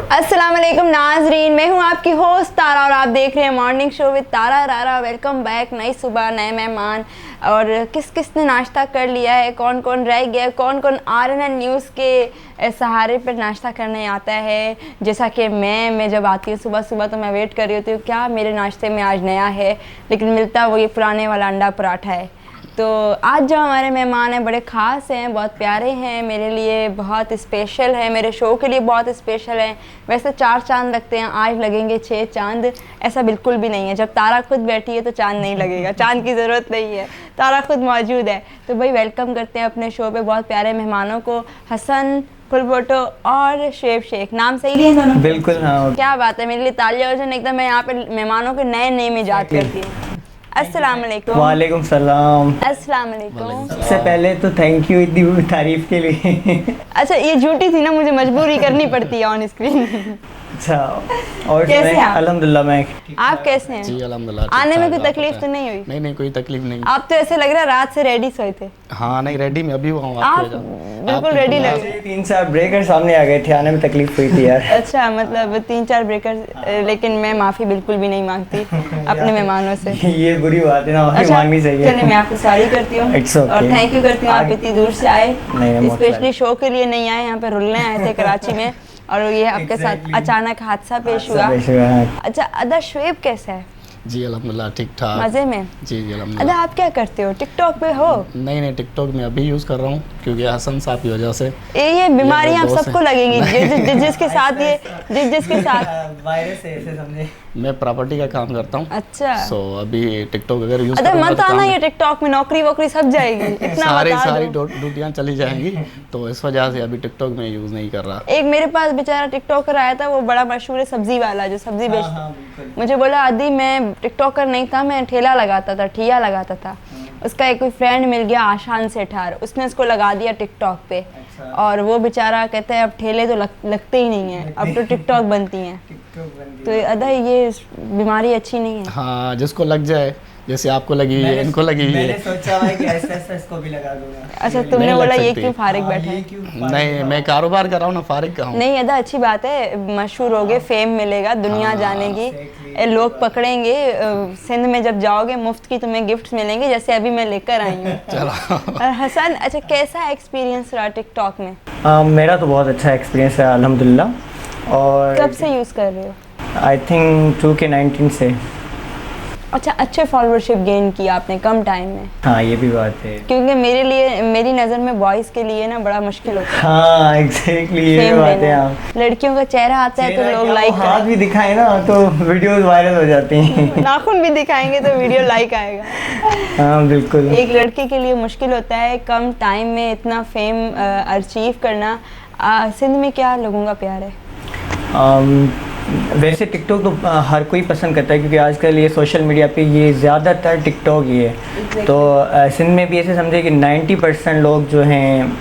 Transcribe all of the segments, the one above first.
अस्सलाम वालेकुम नाजरीन, मैं हूँ आपकी होस्ट तारा और आप देख रहे हैं मॉर्निंग शो विद तारा रारा। Welcome back. नई सुबह, नए मेहमान और किस किस ने नाश्ता कर लिया है, कौन कौन रह गया, कौन कौन RNN न्यूज़ के सहारे पर नाश्ता करने आता है। जैसा कि मैं जब आती हूँ सुबह सुबह तो मैं वेट कर रही होती हूँ क्या मेरे नाश्ते में आज नया है, लेकिन मिलता वो ये पुराने वाला अंडा पराठा है। तो आज जो हमारे मेहमान हैं बड़े ख़ास हैं, बहुत प्यारे हैं, मेरे लिए बहुत स्पेशल है, मेरे शो के लिए बहुत स्पेशल है। वैसे 4 चांद लगते हैं, आज लगेंगे 6 चांद। ऐसा बिल्कुल भी नहीं है, जब तारा खुद बैठी है तो चांद नहीं लगेगा, चांद की ज़रूरत नहीं है, तारा खुद मौजूद है। तो भाई वेलकम करते हैं अपने शो पे बहुत प्यारे मेहमानों को, हसन, फुलबोटो और शेब शेख। नाम सही है दोनों? बिल्कुल हाँ। क्या बात है, मेरे लिए तालियां और एकदम। मैं यहाँ पे मेहमानों के नए नेम ईजाद करती हूँ। अस्सलाम वालेकुम। वालेकुम सलाम। अस्सलाम वालेकुम। सबसे पहले तो थैंक यू इतनी तारीफ के लिए। अच्छा ये झूठी थी ना, मुझे मजबूरी करनी पड़ती है ऑन स्क्रीन। अच्छा और कैसे हैं आप? अल्हम्दुलिल्लाह मैं। आप कैसे हैं? जी अल्हम्दुलिल्लाह। आने में कोई तकलीफ तो नहीं हुई? नहीं कोई तकलीफ नहीं। आप तो ऐसे लग रहा है रात से रेडी सोए थे। हाँ नहीं रेडी में अभी हुआ हूँ। आप बिल्कुल रेडी लग रहे। 3-4 ब्रेकर सामने आ गए थे, आने में तकलीफ हुई थी यार। अच्छा मतलब 3-4 ब्रेकर, लेकिन मैं माफ़ी बिल्कुल भी नहीं मांगती अपने मेहमानों से। ये बुरी बात है ना, माफी मांगनी चाहिए। चलिए मैं आपको सॉरी करती हूँ और थैंक यू करती हूँ आप इतनी दूर से आए, स्पेशली शो के लिए नहीं आए, यहाँ पे रुलने आए थे कराची में और ये आपके साथ अचानक हादसा पेश हुआ। अच्छा अदा, शुएब कैसा है? जी अल्हम्दुलिल्लाह ठीक ठाक, मज़े में। जी अदा अल्हम्दुलिल्लाह। आप क्या करते हो, टिकटॉक पे हो? नहीं टिकटॉक में अभी यूज़ कर रहा हूँ क्योंकि हसन साहब की वजह से ये बीमारियां आप सबको लगेंगी जिसके साथ ये जिसके साथ वायरस है, ऐसे समझे। मैं प्रॉपर्टी का काम करता हूँ। अच्छा सो अभी टिकटॉक अगर यूज़ अरे मत आना, ये टिकटॉक में नौकरी वोकरी सब जाएगी, इतना सारी ड्यूटियाँ चली जाएंगी, तो इस वजह से अभी टिकटॉक में यूज़ नहीं कर रहा। एक मेरे पास बेचारा टिकटॉकर आया था, वो बड़ा मशहूर है सब्जी वाला जो सब्जी बेचता। मुझे बोला आदि मैं टिकटॉकर नहीं था, मैं ठेला लगाता था, ठिया लगाता था। उसका एक कोई फ्रेंड मिल गया आशान सेठार, उसने उसको लगा दिया टिकटॉक पे। और वो बेचारा कहता है अब ठेले तो लगते ही नहीं है, अब तो टिकटॉक बनती हैं। तो अदा ये बीमारी अच्छी नहीं है। हाँ जिसको लग जाए, जैसे आपको लगी हुई है, इनको लगी हुई है। मैंने सोचा है कि ऐसा इसको भी लगा दूंगा। अच्छा तुमने बोला ये क्यों फारिग बैठा है? नहीं मैं कारोबार कर रहा हूँ ना, फारिग का हूँ। नहीं अदा अच्छी बात है, मशहूर हो गए, फेम मिलेगा, दुनिया जानेगी, लोग पकड़ेंगे। सिंध में जब जाओगे मुफ्त की तुम्हें गिफ्ट्स मिलेंगे, जैसे अभी मैं लेकर आई हूँ। चलो हसन अच्छा कैसा एक्सपीरियंस रहा टिकटॉक में? मेरा तो बहुत अच्छा एक्सपीरियंस है अल्हम्दुलिल्लाह। और कब से यूज़ कर रहे हो? आई थिंक 2K19 से। अच्छा अच्छे फॉलोअरशिप गेन किया आपने कम टाइम में। हाँ ये भी बात है, क्योंकि मेरे लिए, मेरी नज़र में बॉयज़ के लिए ना बड़ा मुश्किल होता है। हाँ एग्जैक्टली ये बात है। हाँ लड़कियों का चेहरा आता है तो लोग लाइक, हाथ भी दिखाए ना तो वीडियोस वायरल हो जाती हैं। नाखून भी दिखाएंगे तो वीडियो लाइक आएगा। हाँ बिल्कुल। एक लड़के के लिए मुश्किल होता है कम टाइम में इतना फेम अचीव करना। सिंध में क्या लोगों का प्यार है? वैसे टिकटॉक तो हर कोई पसंद करता है क्योंकि आजकल ये सोशल मीडिया पे ये ज़्यादातर टिकटॉक ही है। तो सिंध में भी ऐसे समझे कि 90% लोग जो हैं,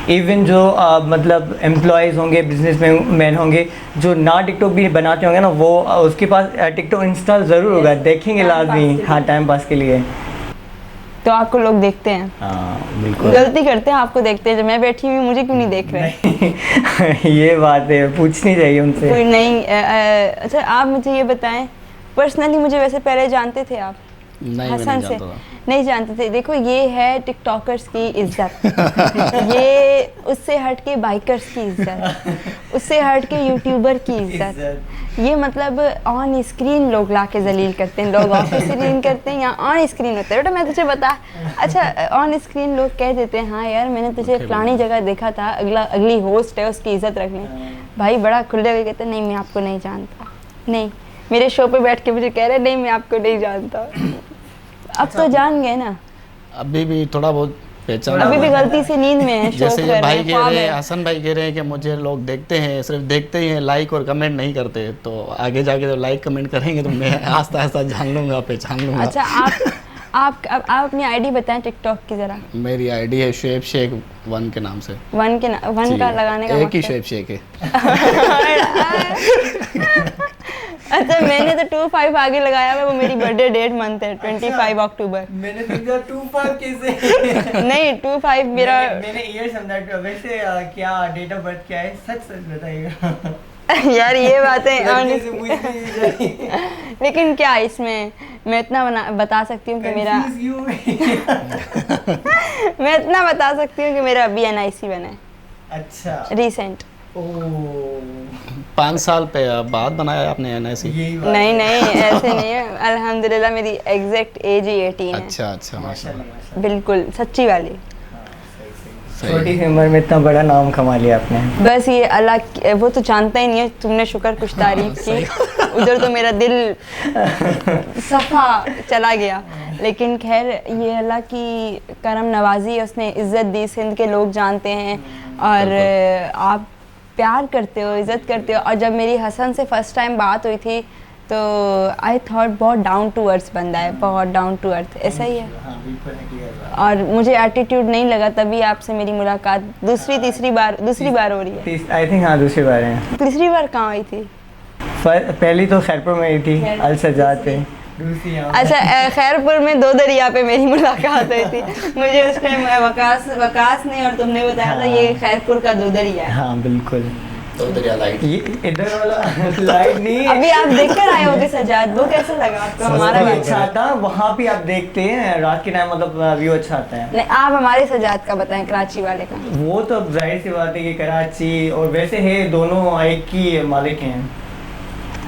इवन जो मतलब एम्प्लॉयज़ होंगे, बिजनेस मैन होंगे, जो ना टिकटॉक भी बनाते होंगे ना, वो उसके पास टिकटॉक इंस्टॉल ज़रूर होगा, देखेंगे लाजमी। हाँ टाइम पास के लिए। तो आपको लोग देखते हैं? हाँ बिल्कुल। गलती करते हैं, आपको देखते हैं, जब मैं बैठी हुई मुझे क्यों नहीं देख रहे? ये बात है, पूछनी चाहिए उनसे। कोई नहीं। अच्छा आप मुझे ये बताएं, पर्सनली मुझे वैसे पहले जानते थे आप? नहीं हसन से नहीं जानते थे। देखो ये है टिकटॉकर्स की इज्जत, ये उससे हट के बाइकर्स की इज्जत, उससे हट के यूट्यूबर की इज्जत। ये मतलब ऑन स्क्रीन लोग ला के जलील करते हैं, लोग ऑफ स्क्रीन करते हैं या ऑन स्क्रीन होते हैं। बेटा मैं तुझे बता, अच्छा ऑन स्क्रीन लोग कह देते हैं हाँ यार मैंने तुझे फलानी जगह देखा था, अगली होस्ट है उसकी इज्जत रख लें। भाई बड़ा खुले हुए कहते हैं नहीं मैं आपको नहीं जानता। नहीं मेरे शो पे बैठ के मुझे कह रहे नहीं मैं आपको नहीं जानता। अब तो जान गए ना? अभी भी थोड़ा बहुत पहचान, अभी भी गलती से नींद में है। जैसे ये भाई कह रहे हैं, हसन भाई कह रहे हैं कि मुझे लोग देखते हैं, सिर्फ देखते ही हैं, लाइक और कमेंट नहीं करते। तो आगे जाके तो लाइक कमेंट करेंगे तो मैं आस्ता आस्ता जान लूँगा, पहचान लूँगा। अच्छा आप अपनी आईडी बताएं टिकटॉक की ज़रा। मेरी आईडी है शेब शेख 1 के नाम से। 1 का लगाने का एक ही शेब शेख है। अच्छा मैंने तो 25 आगे लगाया हुआ, वो मेरी बर्थडे डेट मंथ है 25 अक्टूबर। मैंने सोचा 25 कैसे? नहीं 25 मेरा मैंने ईयर समझा। वैसे क्या डेट ऑफ बर्थ क्या है, सच बताइएगा। यार ये बातें लड़के से पूछ ली लेकिन क्या इसमें मैं इतना बता सकती हूँ कि मेरा Confuse you है। मैं इतना बता सकती हूँ कि मेरा अभी NIC बना है अच्छा रिसेंट। ओ 5 साल पे बाद बनाया आपने NIC? यही बात नहीं है। नहीं ऐसे नहीं है, अल्हम्दुलिल्लाह मेरी एग्जैक्ट एज ही 18 है। अच्छा अच्छा माशाल्लाह। माशाल्लाह। बिल्कुल सच्ची वाली। सही। छोटी सी उम्र में इतना बड़ा नाम कमा लिया आपने। बस ये वो तो जानता ही नहीं है, तुमने शुक्र कुछ तारीफ की, उधर तो मेरा दिल सफा चला गया। लेकिन खैर ये अल्लाह की करम नवाजी है, उसने इज़्ज़त दी, सिंध के लोग जानते हैं और आप प्यार करते हो, इज़्ज़त करते हो। और जब मेरी हसन से फ़र्स्ट टाइम बात हुई थी तो आई थॉट बहुत डाउन टू अर्थ बंदा है, बहुत डाउन टू अर्थ, ऐसा ही है। हाँ बिल्कुल है, clear बात। और मुझे एटीट्यूड नहीं लगा, तभी आपसे मेरी मुलाकात दूसरी बार हो रही है। आई थिंक हाँ दूसरी बार है। तीसरी बार कहाँ हुई थी? पहली तो खैरपुर में ही थी, खैरपुर अल सजाद पे। दूसरी यहाँ पे। अच्छा खैरपुर में 2 दरिया पे मेरी मुलाकात हुई थी। मुझे उस टाइम वकास ने और तुमने बताया था ये खैरपुर का 2 दरिया है। हाँ बिल्कुल। तो दरिया लाइट। ये इधर वाला लाइट नहीं है। अभी आप देखकर आए होगे सजाद, वो कैसा लगा आपको? हमारा वो भी अच्छा आता, वहाँ भी आप देखते हैं रात के टाइम, मतलब व्यू अच्छा आता है। नहीं, आप हमारे सजाद का बताएं, कराची वाले का। वो तो जाहिर सी बात है कि कराची और वैसे है दोनों एक की मालिक हैं।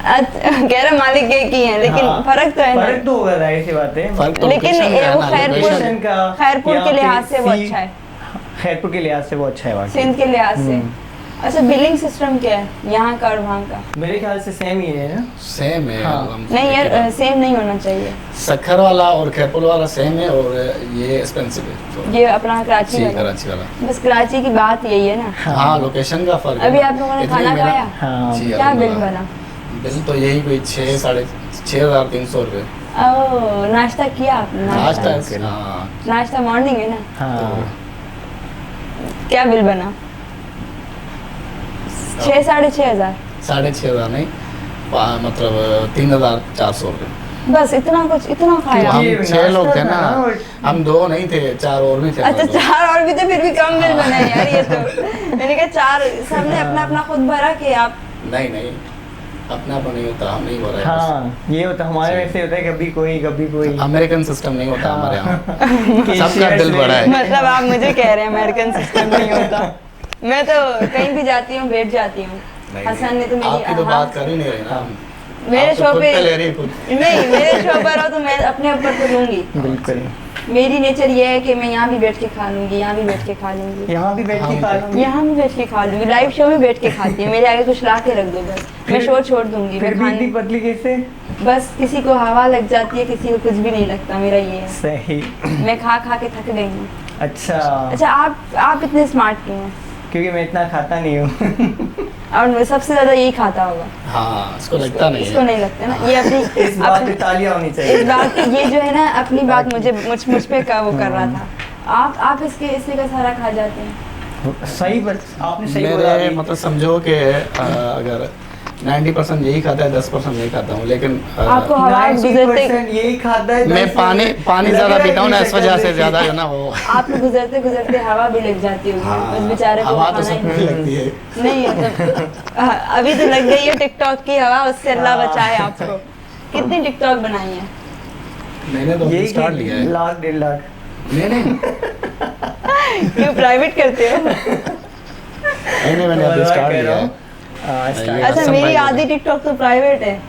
कह रहे मालिक एक ही है, लेकिन हाँ, फर्क तो है ना। फर्क तो होगा, जाहिर सी बात है। फर्क तो लेकिन location का है वो ना, खैरपुर location। खैरपुर यहाँ के पे लिहाज से वो सी- अच्छा है, खैरपुर के लिहाज से वो अच्छा है वाकई। सिंध के लिहाज से। अच्छा बिलिंग सिस्टम क्या है यहाँ का और वहाँ का? मेरे ख्याल से सेम ही है ना। सेम है। हाँ। हम- नहीं यार सेम नहीं होना चाहिए। सक्खर वाला और खैरपुर वाला सेम है और ये एक्सपेंसिव है तो ये अपना कराची जी वाला, कराची वाला। बस कराची की बात यही है ना। हाँ लोकेशन का फर्क है अभी ना। आप लोगों ने इतनी खाना मेहनत- खाया? हाँ जी, क्या बिल अल्हम्दुलिल्लाह। बना? बिल तो यही कोई 6,300 रुपये। ओह नाश्ता किया आपने? नाश्ता हाँ नाश्ता मॉर्निंग है ना? हाँ क्या बिल बना? 6,500 6,500 नहीं मतलब 3,400 रुपये। बस इतना कुछ, इतना तो खाया? हम ये 6 लोग थे नाश्ता ना, था और- हम 2 नहीं थे, 4 और भी थे। अच्छा हम लोग। 4 और भी थे, फिर भी कम बिल बना है यार ये तो। मैंने कहा 4 सबने अपना अपना खुद भरा कि आप? नहीं अपना तो नहीं होता, हम नहीं बोल रहे हैं। हाँ ये होता हमारे वैसे होता है, कभी कोई अमेरिकन सिस्टम नहीं होता हमारे यहाँ। कि सबका shares दिल में- बड़ा है। मतलब आप मुझे कह रहे हैं अमेरिकन सिस्टम नहीं होता? मैं तो कहीं भी जाती हूँ बैठ जाती हूँ। हसन ने तो आपकी तो मेरी बात कर ही नहीं रही ना। मेरे आप तो शो खुद पे ले रही है खुद। नहीं, मेरे शो पर हो तो मैं अपने ऊपर तो लूंगी। बिल्कुल। मेरी नेचर ये है कि मैं यहाँ भी बैठ के खा लूंगी, यहाँ भी बैठ के खा लूंगी, यहाँ भी बैठ के हाँ, खा लूंगी। यहाँ भी बैठ के खा लूंगी, लाइव शो में बैठ के खाती हूँ। मेरे आगे कुछ ला के रख दो बस, मैं शो छोड़ दूंगी। फिर मैं भी इतनी खाने पतली कैसे? बस किसी को हवा लग जाती है, किसी को कुछ भी नहीं लगता, मेरा ये है। सही। मैं खा खा के थक गई हूँ। अच्छा अच्छा आप इतने स्मार्ट क्यों हैं? क्योंकि मैं इतना खाता नहीं हूँ। और सबसे ज्यादा यही खाता होगा। हाँ इसको लगता नहीं इसको है। नहीं लगता ना ये अपनी इस बात पे अपनी तालियां होनी इस चाहिए। बात ये जो है ना अपनी बात मुझ पे का वो कर रहा था। आप इससे का सारा खा जाते हैं। सही बात आपने सही बोला मेरे अभी। मतलब समझो कि अगर 90% यही खाता है, 10% नहीं खाता हूँ, लेकिन आपको हवा 90% गुजरते यही खाता है। मैं 10% पानी लग ज़्यादा रहा है पीता हूँ ना, कि इस वजह से शक्ल ज़्यादा देखी। है ना वो। आपको गुजरते गुजरते हवा भी लग जाती होगी हाँ, उस बेचारे को हवा तो खाना ही सबको नहीं। लगती है। नहीं तो अभी तो लग गई है टिकटॉक की हवा, उससे अल्लाह बचाए आपको। कितनी टिकटॉक बनाई है? मैंने तो यही स्टार्ट लिया है। 1,00,000 1.5 लाख। मैंने क्यों प्राइवेट करते हो? मैंने अभी स्टार्ट कह लिया रहा है। हूँ। start। ये अच्छा असम मेरी भाई आधी टिकटॉक तो प्राइवेट है,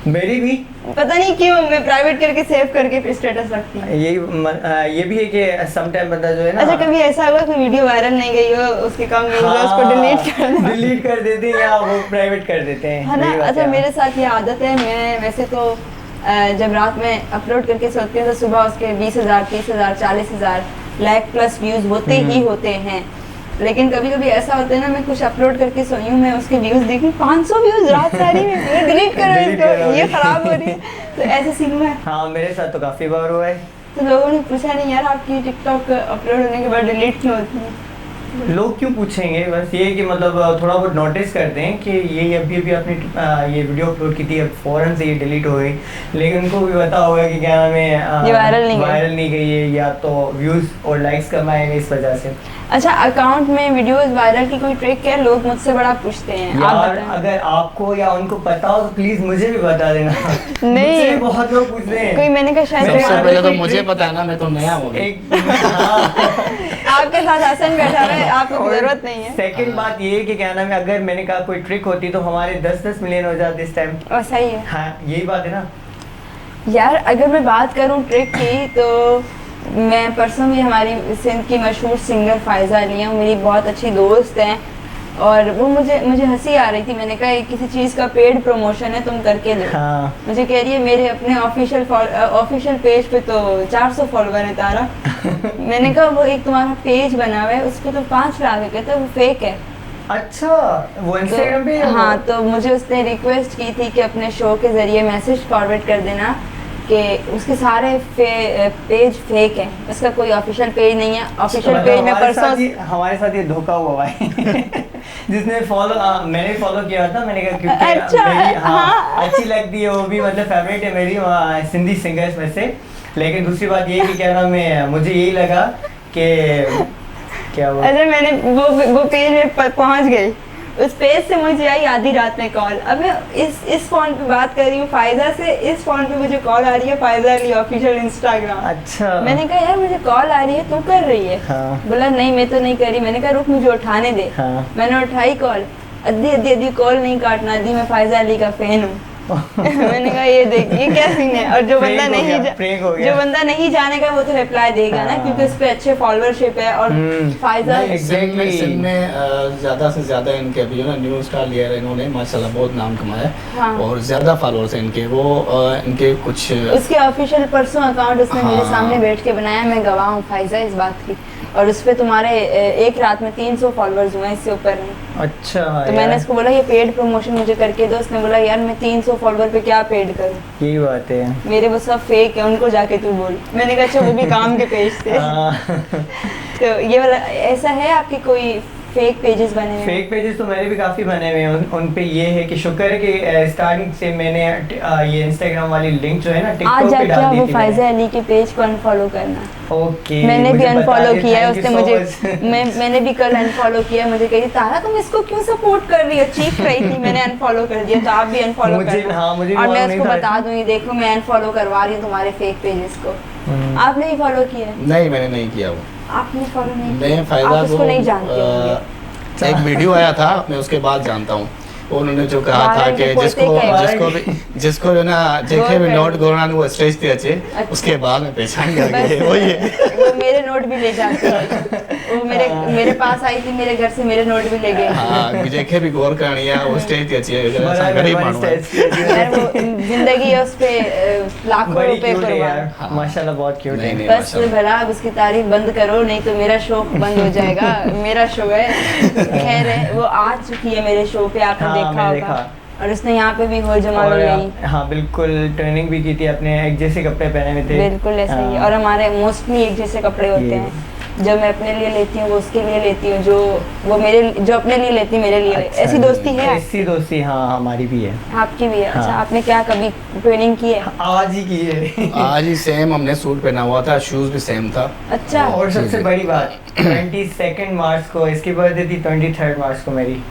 मेरी भी पता नहीं क्यों मैं प्राइवेट करके सेव करके फिर स्टेटस रखती हूँ। ये भी है कि सम टाइम बंदा जो है ना। अच्छा कभी ऐसा हुआ कि वीडियो वायरल नहीं गई हो, उसके कम व्यूज है, उसको डिलीट कर दो? डिलीट कर देते हैं या वो प्राइवेट कर देते हैं। है ना? यही बात अच्छा है। मेरे साथ ये आदत है, मैं वैसे तो जब रात में अपलोड करके सोती हूँ तो सुबह उसके 20,000 30,000 40,000 लाइक प्लस व्यूज होते ही होते हैं। लेकिन कभी कभी ऐसा होता है ना, मैं कुछ अपलोड करके सोई हूँ, मैं उसके व्यूज देखी 500 व्यूज रात सारी में, डिलीट करो Delete इसको, करो। ये खराब हो रही है। तो ऐसे सीन हुआ है। हाँ मेरे साथ तो काफी बार हुआ है। तो लोगों ने पूछा नहीं यार आपकी टिकटॉक अपलोड होने के बाद डिलीट क्यों होती है? लोग क्यों पूछेंगे, बस ये है कि मतलब थोड़ा बहुत नोटिस करते हैं कि ये अभी अभी आपने ये वीडियो अपलोड की थी, अब फ़ौरन से ये डिलीट हो गई, लेकिन उनको भी पता होगा कि क्या नाम है ये वायरल नहीं गई है, या तो व्यूज़ और लाइक्स कम आएंगे इस वजह से। अच्छा, अकाउंट में वीडियोस वायरल की कोई ट्रिक है? लोग मुझसे बड़ा पूछते हैं, आप यार बताएं। अगर आपको या उनको पता हो तो प्लीज मुझे भी बता देना। नहीं। मुझसे भी बहुत लोग पूछ रहे हैं। कोई मैंने कहा शायद मेरे सबसे यहाँ पहले तो कोई मुझे ट्रिक- पता है ना, मैं तो नया हूँ अभी। एक हाँ। आपके साथ हसन बैठा है, आपको और जरूरत नहीं है। सेकंड बात ये है कि क्या नाम है, अगर मैंने कहा कोई ट्रिक होती तो हमारे 10-10 मिलियन हो जाते इस टाइम। और सही है हाँ यही बात है ना। यार। अगर मैं बात करूं ट्रिक की, तो मैं परसों भी हमारी सिंध की मशहूर सिंगर फायजा अली हैं, मेरी बहुत अच्छी दोस्त हैं, और वो मुझे हंसी आ रही थी। मैंने कहा ये किसी चीज़ का पेड प्रमोशन है, तुम करके दो। हाँ मुझे कह रही है मेरे अपने ऑफिशियल पेज पे तो 400 फॉलोवर है तारा। मैंने कहा वो एक तुम्हारा पेज बना हुआ है, उस पर तो 5 लाख है। कहता वो फेक है। अच्छा, वो इंस्टाग्राम पे है वो? हाँ, तो मुझे उसने रिक्वेस्ट की थी कि अपने शो के ज़रिए मैसेज फॉरवर्ड कर देना कि उसके सारे पेज फेक हैं, उसका कोई ऑफिशियल पेज नहीं है। ऑफिशियल पेज में परसों हमारे साथ ये धोखा हुआ है। जिसने मैंने फॉलो किया था, मैंने कहा क्योंकि अच्छा, मेरी हाँ। अच्छी लगती है, वो भी मतलब फेवरेट है मेरी सिंधी सिंगर्स में से। लेकिन दूसरी बात ये कि क्या नाम है, मुझे यही लगा कि क्या हुआ। अच्छा, मैंने वो पेज में पहुंच गई। उस पेज से मुझे आई आधी रात में कॉल। अब मैं इस फोन पे बात कर रही हूँ फायदा से, इस फोन पे मुझे कॉल आ रही है फायदा अली ऑफिशियल इंस्टाग्राम। अच्छा, मैंने कहा यार मुझे कॉल आ रही है, तू कर रही है? हाँ। बोला नहीं मैं तो नहीं कर रही। मैंने कहा रुक मुझे उठाने दे। हाँ। मैंने उठाई कॉल, अद्धी कॉल नहीं काटना, अद्धी मैं फायजा अली का फैन हूँ। मैंने कहा ये देख ये क्या सीन है। और जो बंदा जो बंदा नहीं जानेगा वो तो रिप्लाई देगा ना, क्योंकि उस पे अच्छे फॉलोअरशिप है। और फायजा एग्जैक्टली सिंध में ज़्यादा से ज़्यादा इनके अभी जो ना न्यू स्टार लिया है इन्होंने, माशाल्लाह बहुत नाम कमाया है। हाँ। और ज़्यादा फॉलोअर्स हैं इनके, वो इनके कुछ उसके ऑफिशियल परसों अकाउंट उसने मेरे सामने बैठ के बनाया, मैं गवाह हूँ फायजा इस बात की। और उस पे तुम्हारे एक रात में 300 फॉलोअर्स हुए, इससे ऊपर नहीं। अच्छा, तो मैंने उसको बोला ये पेड प्रमोशन मुझे करके दो। उसने बोला यार मैं 300 फॉलोअर पे क्या पेड करूँ, यही बात है। मेरे वो सब फेक है, उनको जाके तू बोल। मैंने कहा अच्छा वो भी काम के पेज थे। तो ये वाला ऐसा है आपके कोई फेक पेजेस बने हुए? फेक पेजेस तो मेरे भी काफ़ी बने हुए हैं। उन पे ये है कि शुक्र है कि स्टार्टिंग से मैंने ये इंस्टाग्राम वाली लिंक जो है ना आज टिकटॉक पे जाके डाल दी वो थी फायजा अली के पेज को अनफॉलो करना। ओके, मैंने भी मुझे बता अनफॉलो दिया, किया है thank you उसने so मुझे। much। मैंने भी कल अनफॉलो किया। मुझे कही तारा तुम इसको क्यों सपोर्ट कर रही हो, चीख रही थी। मैंने अनफॉलो कर दिया, तो आप भी अनफॉलो मुझे- करना। हाँ, मुझे भी और मैं मालूम उसको नहीं था। बता दूंगी देखो मैं अनफॉलो करवा रही हूँ तुम्हारे फेक पेजेस को। आपने भी फॉलो किया है? नहीं, मैंने नहीं किया वो। आपने फॉलो नहीं मैं किया? फायदा आप उसको को नहीं जानते होंगे। एक वीडियो आया था, मैं उसके बाद जानता हूँ। उन्होंने जो कहा था बारह कि के पोते जिसको जो ना जेके में गोल नोट कर। गोरान वो स्टेज पे अच्छे, अच्छा। उसके बाद में पहचान बस, गया कि वही है। वो मेरे नोट भी ले जाती है। वो मेरे पास आई थी, मेरे घर से मेरे नोट भी ले गई। हाँ, जेके भी गौर करनी है, वो स्टेज पे अच्छी है, ऐसा गरीब मानू है। यार वो जिंदगी है उस पे लाखों बड़ी रुपए क्यूट है यार, कुर्बान। माशाल्लाह बहुत क्यूट नहीं, है। नहीं। बस भला अब उसकी तारीफ बंद करो, नहीं तो मेरा शो बंद हो जाएगा। मेरा शो है, खैर है, वो आ चुकी है मेरे शो पे, आपने हाँ, देखा मैंने होगा। देखा। और उसने यहाँ पे भी हो जमा और ली। हाँ बिल्कुल, ट्रेनिंग भी की थी, अपने एक जैसे कपड़े पहने हुए थे। बिल्कुल ऐसा ही है। हाँ। और हमारे मोस्टली एक जैसे कपड़े होते ये। हैं। जो मैं अपने लिए लेती हूँ वो उसके लिए लेती हूँ, जो अपने लिए लेती मेरे लिए। अच्छा, ऐसी दोस्ती है ऐसी दोस्ती हाँ हमारी भी है। आपकी भी है? हाँ। अच्छा, आपने क्या कभी ट्रेनिंग की है? आज ही की है। आज ही सेम हमने सूट पहना हुआ था, शूज भी सेम था। अच्छा, और सबसे बड़ी बात 22 मार्च को इसकी बर्थडे थी, 23 मार्च को मेरी।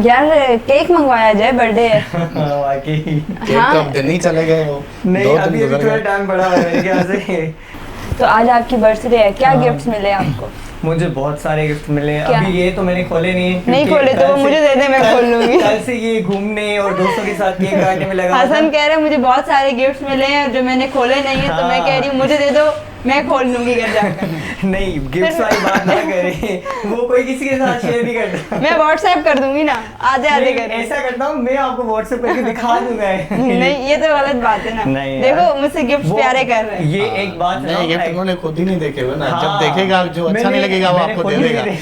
यार केक मंगवाया जाए, बर्थडे है। वाकई केक हाँ। तो अब दिन ही चले गए, वो नहीं, 2 दिन अभी गुजर थोड़ा गए। टाइम पड़ा हुआ है मेरे ख्याल से। तो आज आपकी बर्थडे है, क्या हाँ। गिफ्ट्स मिले आपको? मुझे बहुत सारे गिफ्ट मिले। क्या? अभी ये तो मैंने खोले नहीं है, नहीं क्योंकि खोले तो कल वो से- मुझे दे दे, मैं खोल लूंगी। कल से ये घूमने और दोस्तों के साथ केक काटने में लगा हुआ था। हसन कह रहे हैं मुझे बहुत सारे गिफ्ट्स मिले हैं जो मैंने खोले नहीं है, तो मैं कह रही हूँ मुझे दे दो, मैं खोल लूंगी घर जाकर। नहीं, गिफ्ट वाली बात ना करें, वो कोई किसी के साथ शेयर नहीं करता। मैं व्हाट्सएप कर दूंगी ना, आधे आधे नहीं, कर। ऐसा करता हूँ मैं, आपको व्हाट्सएप करके दिखा दूंगा। नहीं ये तो गलत बात है ना। नहीं यार। देखो मुझसे गिफ्ट वो- प्यारे कर रहे हैं। ये एक बात है नहीं, ना, गिफ्ट उन्होंने खुद ही नहीं देखे हुए ना, हाँ। जब देखेगा जो अच्छा नहीं मैंने- लगेगा वो मैंने आपको खुद दे ही देगा। नहीं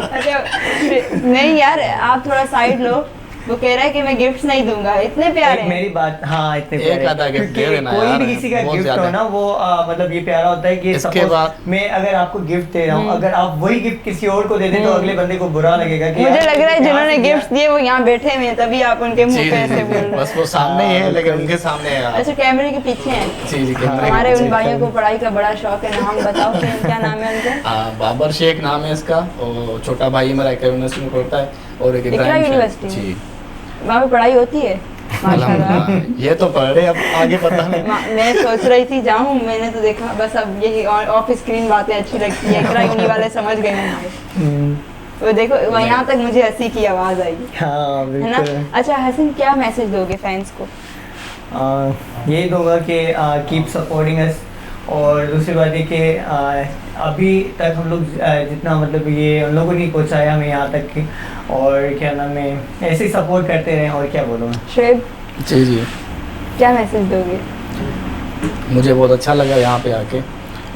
अच्छा नहीं यार, आप थोड़ा साइड लो। वो कह रहा है कि मैं गिफ्ट्स नहीं दूंगा, इतने प्यारे हैं। मेरी बात, हाँ इतने एक प्यारे हैं। आधा गिफ्ट दे क्योंकि देना कोई यार, भी किसी का बहुत गिफ्ट हो ज्यादा। ना वो मतलब ये प्यारा होता है कि इसके suppose बाद- मैं अगर आपको गिफ्ट दे रहा हूँ, अगर आप वही गिफ्ट किसी और को दे दें तो अगले बंदे को बुरा लगेगा कि मुझे यार, लग रहा है यहाँ जिन्होंने से दिया। गिफ्ट दिए वो यहाँ बैठे हुए हैं, तभी आप उनके जी मुंह जी पे ऐसे बोल जी, रहे हैं। बस वो सामने ही है लेकिन उनके सामने है आप। अच्छा, कैमरे के पीछे हैं। जी जी, कैमरे के हमारे उन पीछे। भाइयों को पढ़ाई का बड़ा शौक है। नाम बताओ क्या नाम है उनका? बाबर शेख नाम है इसका, और छोटा भाई मेरा इकरा यूनिवर्सिटी में पढ़ता है, और एक इकरा इब्राहिम शेख। यूनिवर्सिटी में? जी वहाँ पे पढ़ाई होती है माशाल्लाह। अल्हम्दुलिल्लाह। ये तो पढ़ रहे, अब आगे पता नहीं। मैं सोच रही थी जाऊँ, मैंने तो देखा बस अब यही ऑफ स्क्रीन बातें अच्छी लगती है, इकरा यूनी वाले समझ गए हैं। हम्म, वो देखो यहाँ तक मुझे हंसी की आवाज़ आई हाँ है ना। बिल्कुल। अच्छा हसन, क्या मैसेज दोगे फैंस को? यही दूंगा कि कीप सपोर्टिंग अस, और दूसरी बात ये कि अभी तक हम लोग जितना मतलब ये उन लोगों ने पहुंचाया हमें यहाँ तक कि, और क्या नाम है, ऐसे ही सपोर्ट करते रहें, और क्या बोलूँ मैं। शुएब, जी जी, क्या मैसेज दोगे? मुझे बहुत अच्छा लगा यहाँ पे आके,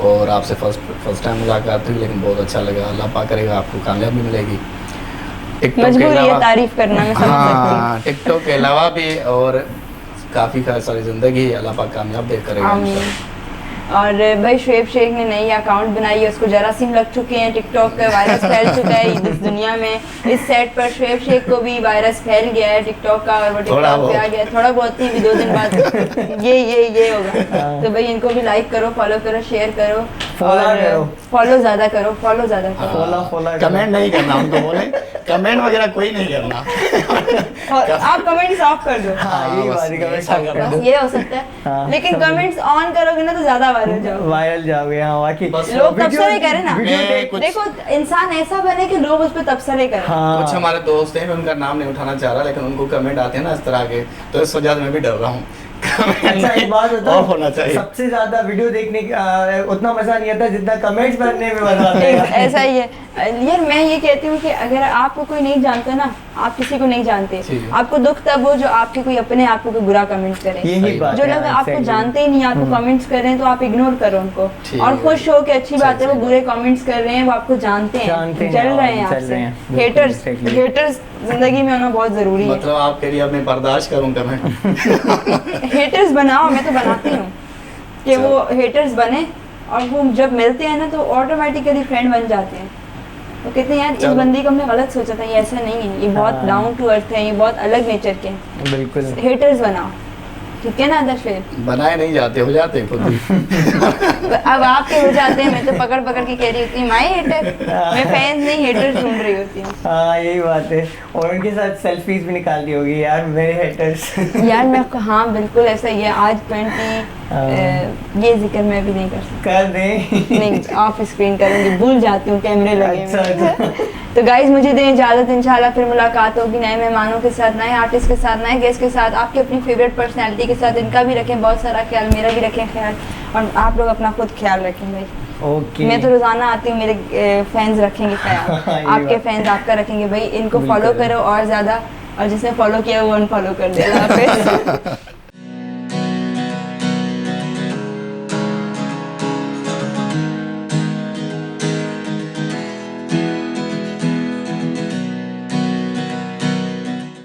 और आपसे फर्स्ट टाइम मुलाकात हुई, लेकिन बहुत अच्छा लगा। अल्लाह पाक करेगा आपको कामयाबी मिलेगी। टिकटॉक के मजबूरी है अलावा, तारीफ करना, मैं समझ सकती हूँ। हाँ, टिकटॉक के अलावा भी और काफ़ी सारी ज़िंदगी अल्लाह पाक कामयाब दे करेगा आमीन। इंशाल्लाह। और भाई शुएब शेख ने नई अकाउंट बनाई है, उसको जरासीम लग चुके हैं, टिकटॉक का वायरस फैल चुका है इस दुनिया में। इस सेट पर शुएब शेख को भी वायरस फैल गया है टिकटॉक का, और वो टिकटॉक पे आ गया। थोड़ा बहुत नहीं, भी 2 दिन बाद ये होगा। तो भाई इनको भी लाइक करो, फॉलो करो, शेयर करो, और फॉलो ज़्यादा करो, फॉलो ज़्यादा करो। फॉलो कमेंट नहीं करना, उनको बोले कमेंट वगैरह कोई नहीं करना। और आप कमेंट्स ऑफ कर दो, हाँ यही बस बात है, ऐसा करना। बस ये हो सकता है। हाँ, लेकिन कमेंट्स ऑन करोगे ना तो ज़्यादा वायरल जाओगे। वायरल जाओगे, हाँ बाकी बस लोग तबसरे करें ना। मैं कुछ देखो इंसान ऐसा बने कि लोग उस पर तबसरे करें। हाँ कुछ हमारे दोस्त हैं, मैं उनका नाम नहीं उठाना चाह रहा, लेकिन उनको कमेंट आते हैं ना इस तरह के, तो इस वजह से मैं भी डर रहा हूँ। अच्छा एक बात ऑफ होना बताओ, चाहिए। सबसे ज्यादा वीडियो देखने का उतना मजा नहीं आता जितना कमेंट्स पढ़ने में मजा आता है। ऐसा ही है यार। मैं ये कहती हूँ कि अगर आपको कोई नहीं जानता ना, आप किसी को नहीं जानते, जी। आपको दुख तब हो जो आपके कोई अपने आप को कोई बुरा कमेंट करे। यही बात जो है, लोग हाँ, आपको exactly। जानते ही नहीं, आपको कमेंट्स कर रहे हैं, तो आप इग्नोर करो उनको, ठीक और है। खुश हो कि अच्छी बात है वो सही बुरे कमेंट्स कर रहे हैं, वो आपको जानते हैं, जानते हैं, चल रहे हैं हाँ, चल आपसे। रहे हैं, बिल्कुल, हेटर्स exactly। हेटर्स जिंदगी में होना बहुत जरूरी है। मतलब आप कह रही अब मैं बर्दाश्त करूँ कमेंट? हेटर्स बनाओ, मैं तो बनाती हूँ कि वो हेटर्स बने, और वो जब मिलते हैं ना तो ऑटोमेटिकली फ्रेंड बन जाते हैं। तो कहते हैं यार इस चलो। बंदी को हमने गलत सोचा था, ये ऐसा नहीं है, ये बहुत हाँ। डाउन टू अर्थ है, ये बहुत अलग नेचर के हैं। बिल्कुल। हेटर्स बनाओ, ठीक है ना दशवेद? बनाए नहीं जाते, हो जाते हैं खुद ही। अब आपके हो जाते हैं, मैं तो पकड़ पकड़ के कह रही होती हूँ माय हेटर, मैं फैन नहीं हेटर्स ढूंढ रही होती हूँ। हाँ यही बात है, और उनके साथ सेल्फीज भी निकालती होगी यार मेरे हेटर्स। यार मैं, हाँ बिल्कुल ऐसा ही है। आज 20 ये जिक्र मैं भी नहीं कर सकती, कर दें। नहीं ऑफ स्क्रीन करूंगी, भूल जाती हूँ कैमरे लगे अच्छा, हैं। तो गाइज मुझे दें इजाज़त, इंशाल्लाह फिर मुलाकात होगी नए मेहमानों के साथ, नए आर्टिस्ट के साथ, नए गेस्ट के साथ, आपकी अपनी फेवरेट पर्सनैलिटी के साथ। इनका भी रखें बहुत सारा ख्याल, मेरा भी रखें ख्याल, और आप लोग अपना खुद ख्याल रखें भाई। ओके। मैं तो रोज़ाना आती हूँ, मेरे फैंस रखेंगे ख्याल, ये आपके बात। फैंस आपका रखेंगे भाई। इनको बिल्कुल। फॉलो करो और ज़्यादा, और जिसने फॉलो किया वो अनफॉलो कर दे। अल्लाह हाफिज़।